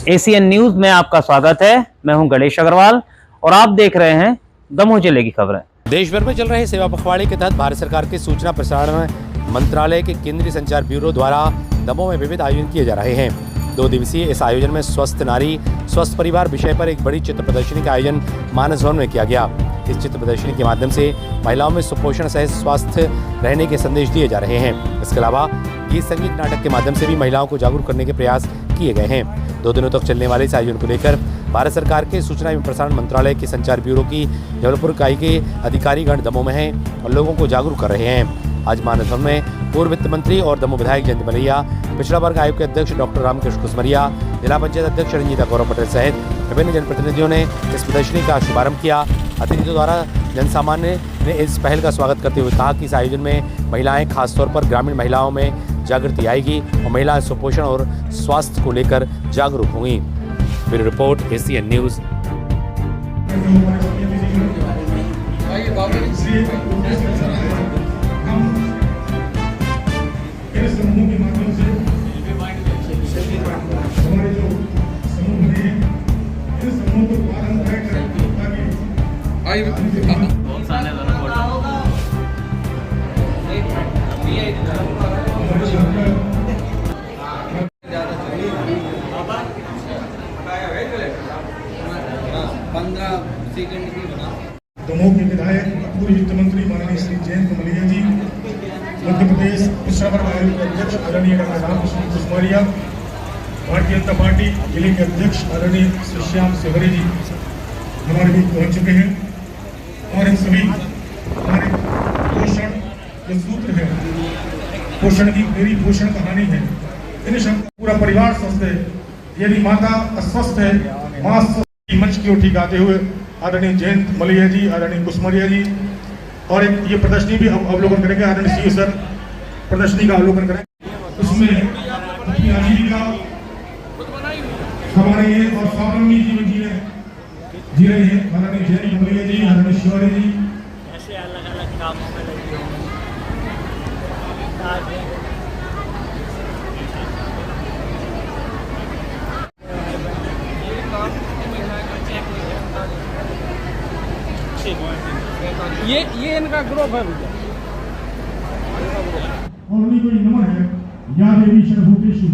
ACN news में आपका स्वागत है। मैं हूं गणेश अग्रवाल और आप देख रहे हैं दमोह जिले की खबरें। देश भर में चल रहे सेवा पखवाड़े के तहत भारत सरकार के सूचना प्रसारण मंत्रालय के केंद्रीय संचार ब्यूरो द्वारा दमोह में विविध आयोजन किए जा रहे हैं। 2 दिवसीय इस आयोजन में स्वस्थ नारी स्वस्थ परिवार विषय पर एक बड़ी चित्र प्रदर्शनी का आयोजन मानस भवन में किया गया। इस चित्र प्रदर्शनी के माध्यम से महिलाओं में सुपोषण सहित स्वस्थ रहने के संदेश दिए जा रहे हैं। इसके अलावा गीत संगीत नाटक के माध्यम से भी महिलाओं को जागरूक करने के प्रयास किए गए हैं। 2 दिनों तक चलने वाले इस आयोजन को लेकर भारत सरकार के सूचना एवं प्रसारण मंत्रालय के संचार ब्यूरो की जबलपुर इकाई के अधिकारीगण दमोह में हैं और लोगों को जागरूक कर रहे हैं। आज मानस भवन में पूर्व वित्त मंत्री और दमोह विधायक जयंत मलैया, पिछड़ा वर्ग आयोग के अध्यक्ष डॉक्टर रामकृष्ण कुसमरिया, जिला पंचायत अध्यक्ष रंजीता गौरव पटेल सहित विभिन्न जनप्रतिनिधियों ने इस प्रदर्शनी का शुभारंभ किया। अतिथियों द्वारा जनसामान्य ने इस पहल का स्वागत करते हुए कहा कि इस आयोजन में महिलाएं खासतौर पर ग्रामीण महिलाओं में जागृति आएगी और महिलाएं सुपोषण और स्वास्थ्य को लेकर जागरूक होंगी। Bureau report ACN news. Damoh के विधायक पूर्व वित्त मंत्री माननीय श्री जयंत मलैया जी, मध्य प्रदेश पिछड़ा वर्ग आयोग के अध्यक्ष आदरणीय डॉक्टर रामकृष्ण कुसमरिया, भारतीय जनता पार्टी जिले के अध्यक्ष आदरणीय श्री श्याम सेवरे जी हमारे बीच पहुंच चुके हैं। और इन सभी हमारे पोषण जो सूत्र है, पोषण की मेरी पोषण कहानी है, इन शब्द पूरा परिवार स्वस्थ है। यदि माता अस्वस्थ है, मां मंच की ओर गाते हुए आदरणीय जयंत मलैया जी, आदरणीय कुसमरिया जी, और एक ये प्रदर्शनी भी अवलोकन करेंगे। आदरणीय सी सर प्रदर्शनी का अवलोकन करेंगे। उसमें अपनी आजीविका कमा रही है और स्वावलंबी जीवन जी रहे हैं आदरणीय जयंत मलैया जी, आदरणीय शिवारी जी। ऐसे अलग-अलग कामों में लगे हैं। ये इनका ग्रुप है भैया। और उन्हीं को नमन है। या देवी सर्वभूतेषु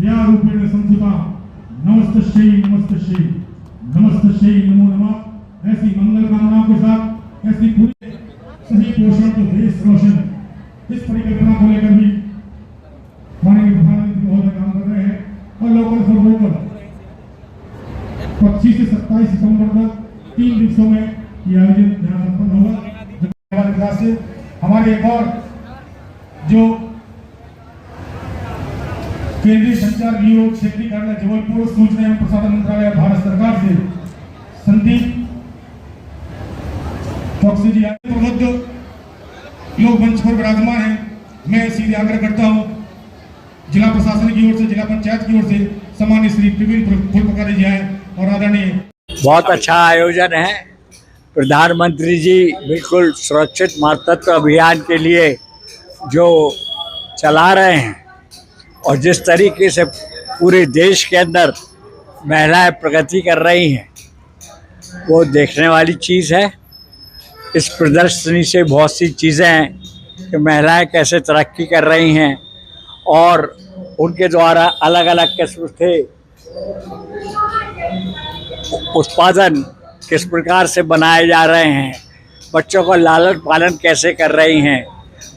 या रूपेण संस्थिता नमस्तस्यै नमस्तस्यै नमस्तस्यै नमो नमः। ऐसी मंगल कामनाओं के साथ ऐसी पूरी सही पोषण तो देश रोशन, इस परिकल्पना को लेकर भी माननीय प्रधानमंत्री महोदय काम कर रहे हैं। और लोकल फॉर वोकल 25 से 27 सितंबर तक 3 दिवसों में ये आयोजन यहाँ संपन्न होगा। विकास से हमारे एक और जो केंद्रीय संचार ब्यूरो क्षेत्रीय कार्यालय जबलपुर सूचना एवं प्रसारण मंत्रालय भारत सरकार से संदीप चौकसी जी प्रबुद्ध लोग मंच पर विराजमान हैं। मैं सीधे आग्रह करता हूं जिला प्रशासन की ओर से, जिला पंचायत की ओर से सम्मानित श्री प्रवीण फुलपकारी जी आए और आदरणीय। बहुत अच्छा आयोजन है। प्रधानमंत्री जी बिल्कुल सुरक्षित मातृत्व अभियान के लिए जो चला रहे हैं और जिस तरीके से पूरे देश के अंदर महिलाएं प्रगति कर रही हैं, वो देखने वाली चीज़ है। इस प्रदर्शनी से बहुत सी चीज़ें हैं कि महिलाएं कैसे तरक्की कर रही हैं और उनके द्वारा अलग अलग किस्म के उत्पादन किस प्रकार से बनाए जा रहे हैं, बच्चों का लालन पालन कैसे कर रही हैं,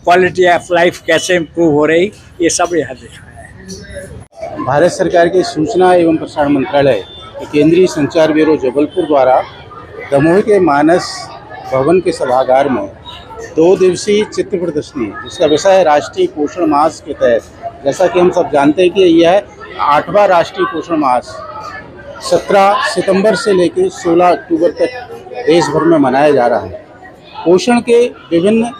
क्वालिटी ऑफ लाइफ कैसे इम्प्रूव हो रही, ये सब यहाँ दिखाया है। भारत सरकार के सूचना एवं प्रसारण मंत्रालय के केंद्रीय संचार ब्यूरो जबलपुर द्वारा दमोह के मानस भवन के सभागार में 2 दिवसीय चित्र प्रदर्शनी, जिसका विषय है राष्ट्रीय पोषण मास के तहत, जैसा कि हम सब जानते हैं कि यह 8वां राष्ट्रीय पोषण मास 17 सितंबर से लेकर 16 अक्टूबर तक देश भर में मनाया जा रहा है। पोषण के विभिन्न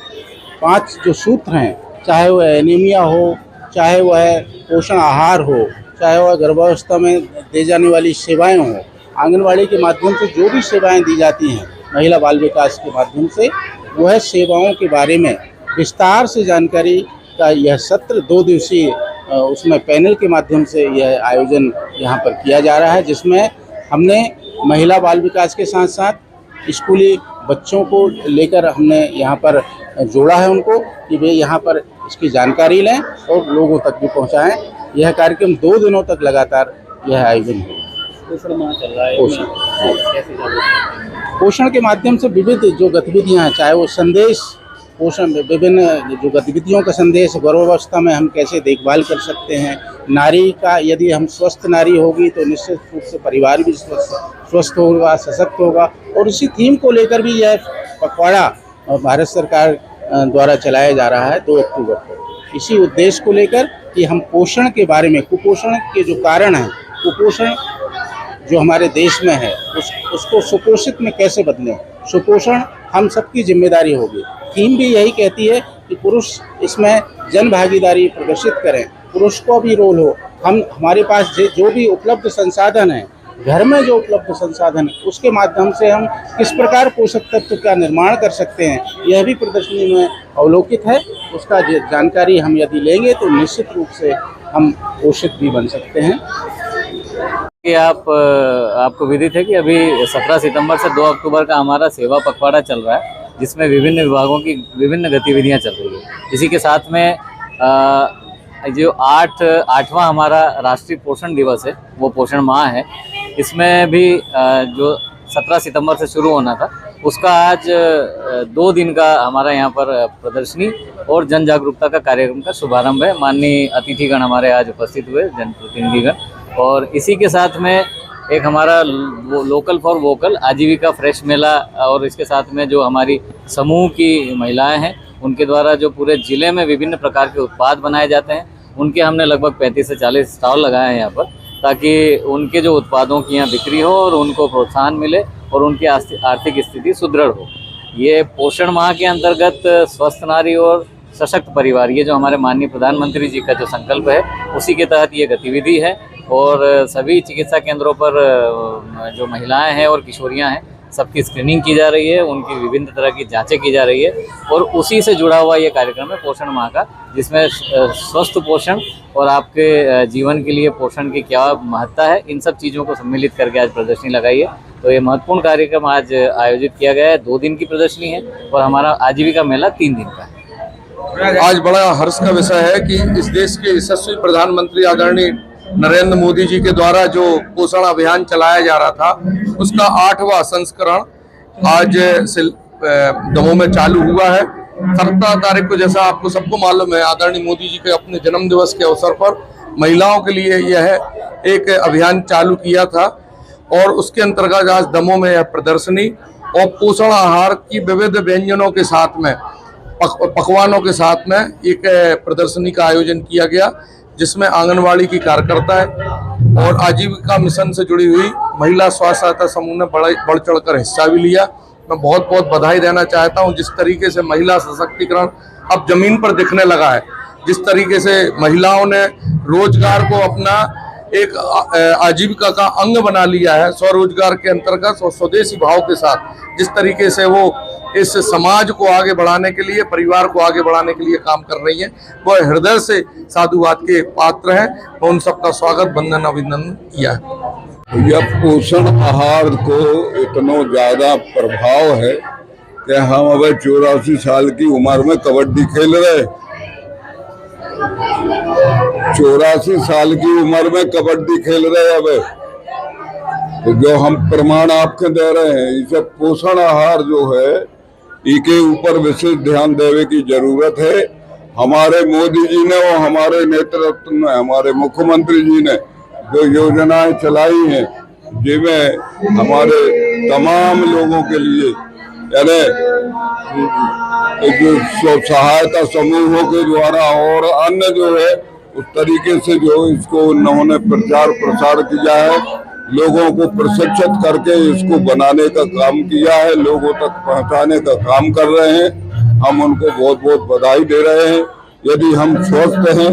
5 जो सूत्र हैं, चाहे वह एनीमिया हो, चाहे वह पोषण आहार हो, चाहे वह गर्भावस्था में दी जाने वाली सेवाएं हों, आंगनवाड़ी के माध्यम से जो भी सेवाएं दी जाती हैं, महिला बाल विकास के माध्यम से, वह सेवाओं के बारे में विस्तार से जानकारी का यह सत्र 2 दिवसीय उसमें पैनल के माध्यम से यह आयोजन यहाँ पर किया जा रहा है, जिसमें हमने महिला बाल विकास के साथ साथ स्कूली बच्चों को लेकर हमने यहाँ पर जोड़ा है उनको कि वे यहाँ पर इसकी जानकारी लें और लोगों तक भी पहुँचाएँ। यह कार्यक्रम 2 दिनों तक लगातार यह आयोजन होगा। पोषण माह चल रहा है, कैसे पोषण के माध्यम से विविध जो गतिविधियां हैं, चाहे वो संदेश पोषण, विभिन्न जो गतिविधियों का संदेश, गर्भावस्था में हम कैसे देखभाल कर सकते हैं नारी का, यदि हम स्वस्थ नारी होगी तो निश्चित रूप से परिवार भी स्वस्थ होगा, सशक्त होगा। और इसी थीम को लेकर भी यह पखवाड़ा भारत सरकार द्वारा चलाया जा रहा है 2 अक्टूबर को, इसी उद्देश्य को लेकर कि हम पोषण के बारे में, कुपोषण के जो कारण हैं, कुपोषण जो हमारे देश में है उसको सुपोषित में कैसे बदलें, सुपोषण हम सबकी जिम्मेदारी होगी। थीम भी यही कहती है कि पुरुष इसमें जन भागीदारी प्रदर्शित करें, पुरुष को भी रोल हो। हमारे पास जो भी उपलब्ध संसाधन है, घर में जो उपलब्ध संसाधन है, उसके माध्यम से हम किस प्रकार पोषक तत्व का निर्माण कर सकते हैं, यह भी प्रदर्शनी में अवलोकित है। उसका जानकारी हम यदि लेंगे तो निश्चित रूप से हम पोषित भी बन सकते हैं। कि आपको विदित है कि अभी 17 सितंबर से 2 अक्टूबर का हमारा सेवा पखवाड़ा चल रहा है, जिसमें विभिन्न विभागों की विभिन्न गतिविधियां चल रही है। इसी के साथ में जो 8वां हमारा राष्ट्रीय पोषण दिवस है, वो पोषण माह है। इसमें भी जो 17 सितंबर से शुरू होना था, उसका आज 2 दिन का हमारा यहाँ पर प्रदर्शनी और जन जागरूकता का कार्यक्रम का शुभारंभ है। माननीय अतिथिगण हमारे आज उपस्थित हुए, जनप्रतिनिधिगण। और इसी के साथ में एक हमारा लोकल फॉर वोकल आजीविका फ्रेश मेला, और इसके साथ में जो हमारी समूह की महिलाएं हैं, उनके द्वारा जो पूरे ज़िले में विभिन्न प्रकार के उत्पाद बनाए जाते हैं, उनके हमने लगभग 35 से 40 स्टॉल लगाए हैं यहाँ पर, ताकि उनके जो उत्पादों की यहाँ बिक्री हो और उनको प्रोत्साहन मिले और उनकी आर्थिक स्थिति सुदृढ़ हो। ये पोषण माह के अंतर्गत स्वस्थ नारी और सशक्त परिवार, ये जो हमारे माननीय प्रधानमंत्री जी का जो संकल्प है, उसी के तहत ये गतिविधि है। और सभी चिकित्सा केंद्रों पर जो महिलाएं हैं और किशोरियां हैं, सबकी स्क्रीनिंग की जा रही है, उनकी विभिन्न तरह की जांचें की जा रही है। और उसी से जुड़ा हुआ ये कार्यक्रम है पोषण माह का, जिसमें स्वस्थ पोषण और आपके जीवन के लिए पोषण की क्या महत्ता है, इन सब चीज़ों को सम्मिलित करके आज प्रदर्शनी लगाई है। तो ये महत्वपूर्ण कार्यक्रम आज आयोजित किया गया है। 2 दिन की प्रदर्शनी है और हमारा आजीविका मेला 3 दिन का है। आज बड़ा हर्ष का विषय है कि इस देश के यशस्वी प्रधानमंत्री आदरणीय नरेंद्र मोदी जी के द्वारा जो पोषण अभियान चलाया जा रहा था, उसका 8वां संस्करण आज दमोह में चालू हुआ है। 17 तारीख को, जैसा आपको सबको मालूम है, आदरणीय मोदी जी के अपने जन्म दिवस के अवसर पर महिलाओं के लिए यह एक अभियान चालू किया था, और उसके अंतर्गत आज दमोह में यह प्रदर्शनी और पोषण आहार की विविध व्यंजनों के साथ में, पकवानों के साथ में एक प्रदर्शनी का आयोजन किया गया, जिसमें आंगनवाड़ी की कार्यकर्ता है और आजीविका मिशन से जुड़ी हुई महिला स्वास्थ्य सहायता समूह ने बढ़ चढ़कर हिस्सा भी लिया। मैं बहुत बहुत बधाई देना चाहता हूं। जिस तरीके से महिला सशक्तिकरण अब जमीन पर दिखने लगा है, जिस तरीके से महिलाओं ने रोजगार को अपना एक आजीविका का अंग बना लिया है, स्वरोजगार के अंतर्गत और स्वदेशी भाव के साथ, जिस तरीके से वो इस समाज को आगे बढ़ाने के लिए, परिवार को आगे बढ़ाने के लिए काम कर रही हैं, वो हृदय से साधुवाद के पात्र हैं। मैं उन सबका स्वागत, वंदन, अभिनंदन किया है। यह पोषण आहार को इतना ज़्यादा प्रभाव है कि हम अब 84 साल की उम्र में कबड्डी खेल रहे, 84 साल की उम्र में कबड्डी खेल रहे। अब तो जो हम प्रमाण आपके दे रहे हैं, इसे पोषण आहार जो है, इसके ऊपर विशेष ध्यान देने की जरूरत है। हमारे मोदी जी ने और हमारे नेतृत्व में, हमारे मुख्यमंत्री जी ने जो योजनाएं चलाई हैं, जिनमें हमारे तमाम लोगों के लिए, यानी जो स्व सहायता समूहों के द्वारा और अन्य जो है, उस तरीके से जो इसको उन्होंने प्रचार प्रसार किया है, लोगों को प्रशिक्षित करके इसको बनाने का काम किया है, लोगों तक पहुंचाने का काम कर रहे हैं। हम उनको बहुत बहुत बधाई दे रहे हैं। यदि हम स्वस्थ हैं,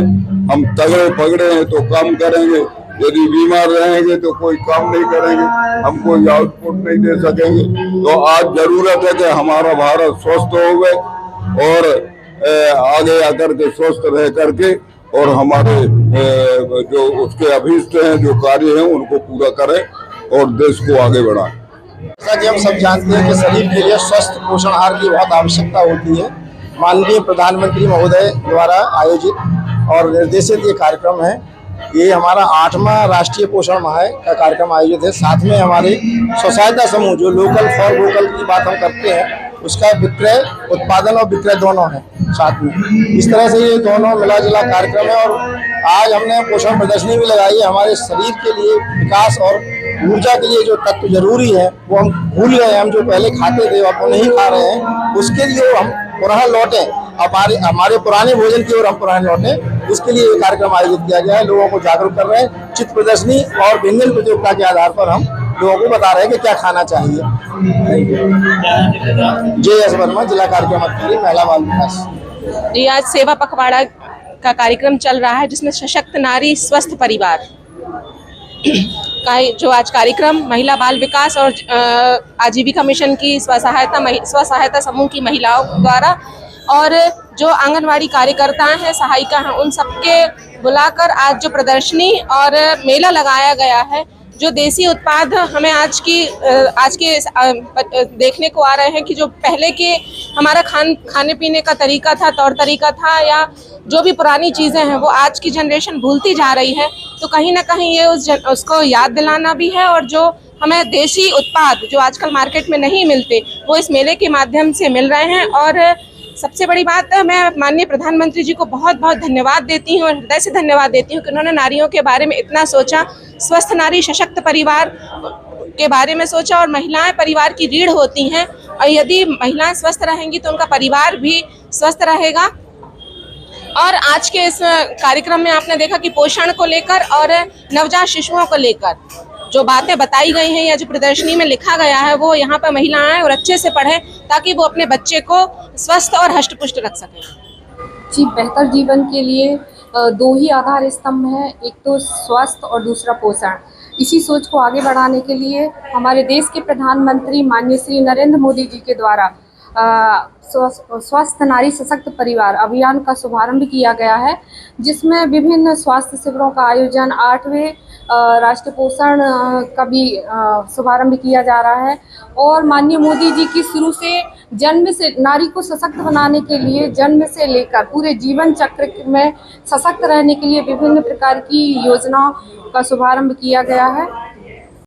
हम तगड़े पगड़े हैं तो काम करेंगे, यदि बीमार रहेंगे तो कोई काम नहीं करेंगे, हम कोई आउटपुट नहीं दे सकेंगे। तो आज जरूरत है कि हमारा भारत स्वस्थ हो गए और आगे आकर के स्वस्थ रह करके और हमारे जो उसके अभीष्ट हैं, जो कार्य हैं, उनको पूरा करें और देश को आगे बढ़ाएं। जैसा कि हम सब जानते हैं कि शरीर के लिए स्वस्थ पोषण आहार की बहुत आवश्यकता होती है। माननीय प्रधानमंत्री महोदय द्वारा आयोजित और निर्देशित ये कार्यक्रम है। ये हमारा 8वां राष्ट्रीय पोषण माह का कार्यक्रम आयोजित है। साथ में हमारे स्वसहायता समूह जो लोकल फॉर वोकल की बात हम करते हैं, उसका विक्रय, उत्पादन और विक्रय दोनों है साथ में। इस तरह से ये दोनों मिला जुला कार्यक्रम है। और आज हमने पोषण प्रदर्शनी भी लगाई है। हमारे शरीर के लिए विकास और ऊर्जा के लिए जो तत्व जरूरी है वो हम भूल गए। हम जो पहले खाते थे अब वो नहीं खा रहे हैं, उसके लिए हम पुनः लौटे, हमारे पुराने भोजन की ओर हम पुनः लौटे, उसके लिए ये कार्यक्रम आयोजित किया गया है। लोगों को जागरूक कर रहे हैं। चित्र प्रदर्शनी और व्यंजन प्रतियोगिता के आधार पर हम लोगों को बता रहे हैं कि क्या खाना चाहिए। जय एस वर्मा, जिला कार्यक्रम अधिकारी, महिला बाल विकास। ये आज सेवा पखवाड़ा का कार्यक्रम चल रहा है, जिसमें सशक्त नारी स्वस्थ परिवार का जो आज कार्यक्रम महिला बाल विकास और आजीविका मिशन की स्वसहायता समूह की महिलाओं द्वारा और जो आंगनवाड़ी कार्यकर्ता हैं, सहायिका हैं, उन सबके बुलाकर आज जो प्रदर्शनी और मेला लगाया गया है, जो देसी उत्पाद हमें आज के देखने को आ रहे हैं कि जो पहले के हमारा खाने पीने का तरीका था, तौर तरीका था, या जो भी पुरानी चीज़ें हैं वो आज की जनरेशन भूलती जा रही है। तो कहीं ना कहीं ये उसको याद दिलाना भी है। और जो हमें देसी उत्पाद जो आजकल मार्केट में नहीं मिलते, वो इस मेले के माध्यम से मिल रहे हैं। और सबसे बड़ी बात है, मैं माननीय प्रधानमंत्री जी को बहुत बहुत धन्यवाद देती हूँ और हृदय से धन्यवाद देती हूँ कि उन्होंने नारियों के बारे में इतना सोचा, स्वस्थ नारी सशक्त परिवार के बारे में सोचा। और महिलाएं परिवार की रीढ़ होती हैं, और यदि महिलाएं स्वस्थ रहेंगी तो उनका परिवार भी स्वस्थ रहेगा। और आज के इस कार्यक्रम में आपने देखा कि पोषण को लेकर और नवजात शिशुओं को लेकर जो बातें बताई गई हैं या जो प्रदर्शनी में लिखा गया है, वो यहाँ पर महिलाएं और अच्छे से पढ़ें ताकि वो अपने बच्चे को स्वस्थ और हष्ट-पुष्ट रख सकें। जी, बेहतर जीवन के लिए दो ही आधार स्तंभ हैं, एक तो स्वास्थ्य और दूसरा पोषण। इसी सोच को आगे बढ़ाने के लिए हमारे देश के प्रधानमंत्री माननीय श्री नरेंद्र मोदी जी के द्वारा स्वस्थ नारी सशक्त परिवार अभियान का शुभारंभ किया गया है, जिसमें विभिन्न स्वास्थ्य शिविरों का आयोजन, 8वें राष्ट्रीय पोषण का भी शुभारंभ किया जा रहा है। और माननीय मोदी जी की शुरू से जन्म से नारी को सशक्त बनाने के लिए, जन्म से लेकर पूरे जीवन चक्र में सशक्त रहने के लिए विभिन्न प्रकार की योजनाओं का शुभारंभ किया गया है।